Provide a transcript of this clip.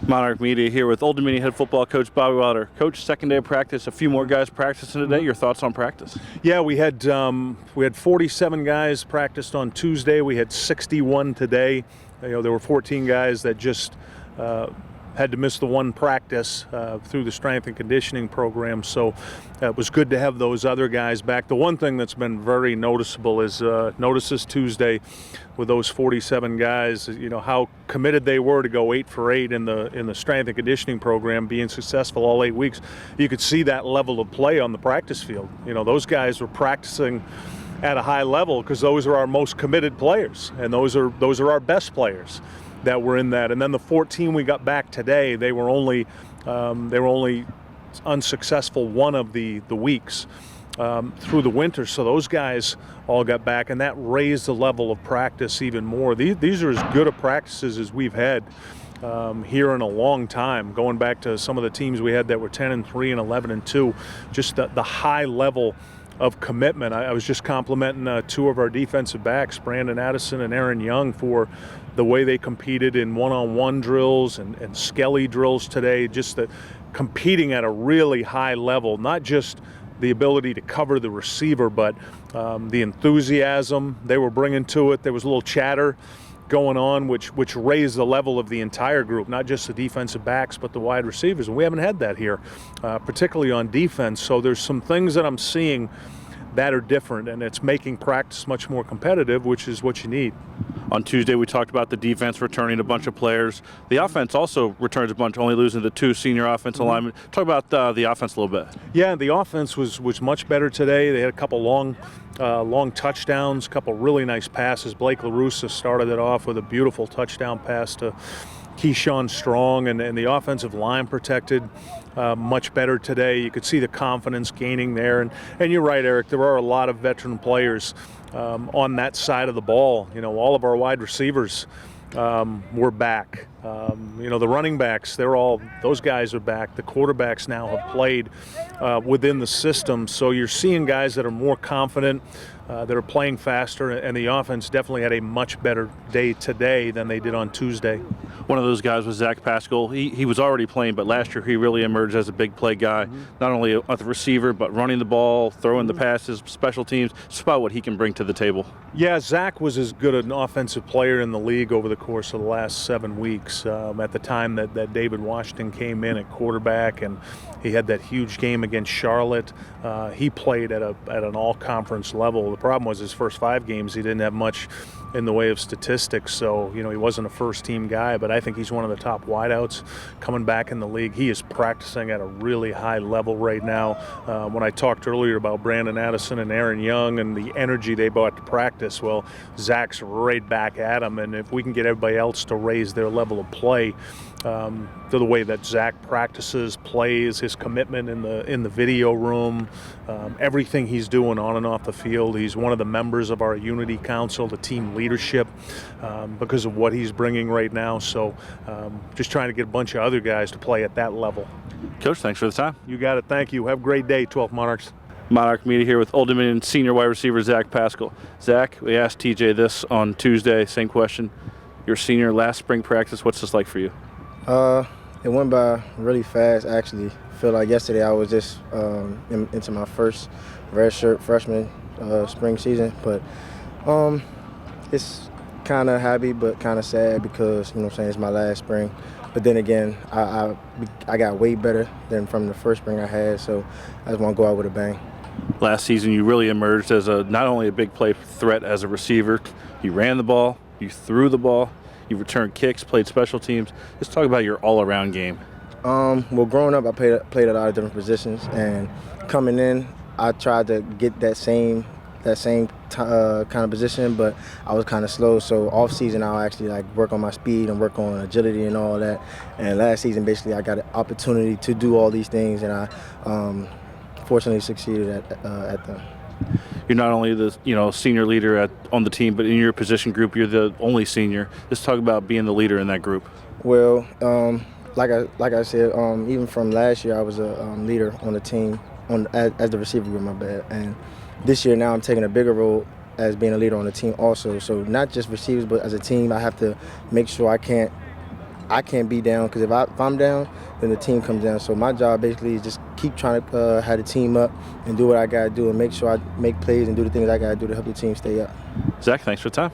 Monarch Media here with Old Dominion head football coach Bobby Wilder. Coach, second day of practice, a few more guys practicing today. Your thoughts on practice? Yeah, we had 47 guys practiced on Tuesday. We had 61 today. There were 14 guys that just had to miss the one practice through the strength and conditioning program. So it was good to have those other guys back. The one thing that's been very noticeable is notice this Tuesday with those 47 guys, how committed they were to go 8 for 8 in the strength and conditioning program, being successful all 8 weeks. You could see that level of play on the practice field. Those guys were practicing at a high level because those are our most committed players, and those are our best players that were in that. And then the 14 we got back today, they were only unsuccessful one of the weeks through the winter. So those guys all got back, and that raised the level of practice even more. These are as good a practices as we've had here in a long time, going back to some of the teams we had that were 10-3 and 11-2. Just the high level of commitment. I was just complimenting two of our defensive backs, Brandon Addison and Aaron Young, for the way they competed in one-on-one drills and skelly drills today, just competing at a really high level, not just the ability to cover the receiver, but the enthusiasm they were bringing to it. There was a little chatter going on, which raised the level of the entire group, not just the defensive backs, but the wide receivers. And we haven't had that here, particularly on defense. So there's some things that I'm seeing that are different, and it's making practice much more competitive, which is what you need. On Tuesday, we talked about the defense returning a bunch of players. The offense also returns a bunch, only losing the 2 senior offensive linemen. Talk about the offense a little bit. Yeah, the offense was much better today. They had a couple long touchdowns, a couple really nice passes. Blake LaRussa started it off with a beautiful touchdown pass to Keyshawn Strong, and the offensive line protected much better today. You could see the confidence gaining there. And you're right, Eric, there are a lot of veteran players on that side of the ball. All of our wide receivers were back. The running backs, those guys are back. The quarterbacks now have played within the system. So you're seeing guys that are more confident, that are playing faster, and the offense definitely had a much better day today than they did on Tuesday. One of those guys was Zach Pascal. He was already playing, but last year he really emerged as a big play guy, not only at the receiver, but running the ball, throwing the passes, special teams. It's about what he can bring to the table. Yeah, Zach was as good an offensive player in the league over the course of the last 7 weeks. At the time that David Washington came in at quarterback, and he had that huge game against Charlotte, he played at an all-conference level. The problem was his first 5 games he didn't have much in the way of statistics, so he wasn't a first-team guy, but I think he's one of the top wideouts coming back in the league. He is practicing at a really high level right now. When I talked earlier about Brandon Addison and Aaron Young and the energy they brought to practice, well, Zach's right back at him, and if we can get everybody else to raise their level of play, to the way that Zach practices, plays, his commitment in the video room, everything he's doing on and off the field. He's one of the members of our Unity Council, the team leadership, because of what he's bringing right now. So just trying to get a bunch of other guys to play at that level. Coach, thanks for the time. You got it. Thank you. Have a great day, 12 Monarchs. Monarch Media here with Old Dominion senior wide receiver Zach Pascal. Zach, we asked TJ this on Tuesday, same question. Your senior last spring practice, what's this like for you? It went by really fast, actually. I feel like yesterday I was just into my first redshirt freshman spring season, but it's kind of happy but kind of sad because, it's my last spring. But then again, I got way better than from the first spring I had, so I just want to go out with a bang. Last season you really emerged as not only a big play threat as a receiver, you ran the ball, you threw the ball, you returned kicks, played special teams. Let's talk about your all-around game. Well, growing up, I played a lot of different positions, and coming in, I tried to get that same kind of position, but I was kind of slow. So off season, I'll actually work on my speed and work on agility and all that. And last season, basically, I got an opportunity to do all these things, and I fortunately succeeded at them. You're not only the senior leader on the team, but in your position group, you're the only senior. Let's talk about being the leader in that group. Well, like I said, even from last year, I was a leader on the team as the receiver group, my bad. And this year now I'm taking a bigger role as being a leader on the team also. So not just receivers, but as a team, I have to make sure I can't I can't be down, because if I'm down, then the team comes down. So my job basically is just keep trying to have the team up and do what I got to do and make sure I make plays and do the things I got to do to help the team stay up. Zach, thanks for the time.